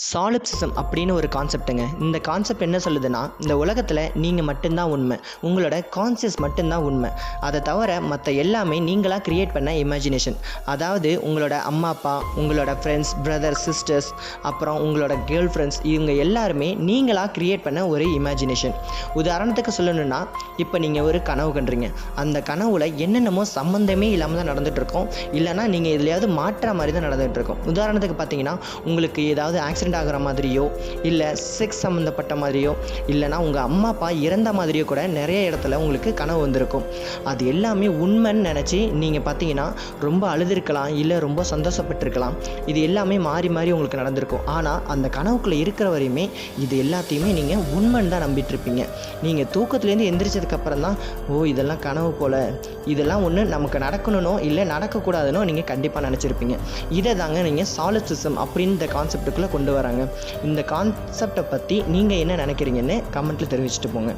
சாலிப்சிசம் அப்படின்னு ஒரு கான்செப்ட்டுங்க. இந்த கான்செப்ட் என்ன சொல்லுதுன்னா, இந்த உலகத்தில் நீங்கள் மட்டும்தான் உண்மை, உங்களோட கான்சியஸ் மட்டும்தான் உண்மை. அதை தவிர மற்ற எல்லாமே நீங்களாக க்ரியேட் பண்ண இமேஜினேஷன். அதாவது உங்களோட அம்மா அப்பா, உங்களோட ஃப்ரெண்ட்ஸ், பிரதர்ஸ், சிஸ்டர்ஸ், அப்புறம் உங்களோட கேர்ள் ஃப்ரெண்ட்ஸ், இவங்க எல்லாருமே நீங்களாக க்ரியேட் பண்ண ஒரு இமேஜினேஷன். உதாரணத்துக்கு சொல்லணும்னா, இப்போ நீங்கள் ஒரு கனவு கண்டுறீங்க. அந்த கனவுல என்னென்னமோ சம்மந்தமே இல்லாமல் தான் நடந்துகிட்ருக்கோம். இல்லைனா நீங்கள் எதுலையாவது மாற்ற மாதிரி தான் நடந்துகிட்ருக்கோம். உதாரணத்துக்கு பார்த்தீங்கன்னா, உங்களுக்கு ஏதாவது ஆக்சிடென்ட் ஆகிற மாதிரியோ, இல்லை செக்ஸ் சம்மந்தப்பட்ட மாதிரியோ, இல்லைனா உங்கள் அம்மா அப்பா இறந்த மாதிரியோ கூட நிறைய இடத்துல உங்களுக்கு கனவு வந்திருக்கும். அது எல்லாமே உண்மைன்னு நினச்சி நீங்கள் பார்த்தீங்கன்னா ரொம்ப அழுதுருக்கலாம், இல்லை ரொம்ப சந்தோஷப்பட்டிருக்கலாம். இது எல்லாமே மாறி மாறி உங்களுக்கு நடந்திருக்கும். ஆனால் அந்த கனவுக்குள்ளே இருக்கிற வரையுமே இது எல்லாத்தையுமே நீங்கள் உண்மைன்னு தான் நம்பிட்டுருப்பீங்க. நீங்கள் தூக்கத்துலேருந்து எந்திரிச்சதுக்கப்புறம் தான், ஓ இதெல்லாம் கனவு போல், இதெல்லாம் ஒன்று நமக்கு நடக்கணுனோ இல்லை நடக்கக்கூடாதுனோ நீங்கள் கண்டிப்பாக நினச்சிருப்பீங்க. இதை தாங்க நீங்கள் சாலிப்சிசம் அப்படின்னு இந்த கான்செப்டுக்குள்ளே கொண்டு வராங்க. இந்த கான்செப்டை பற்றி நீங்கள் என்ன நினைக்கிறீங்கன்னு கமெண்ட்டில் தெரிவிச்சுட்டு போங்க.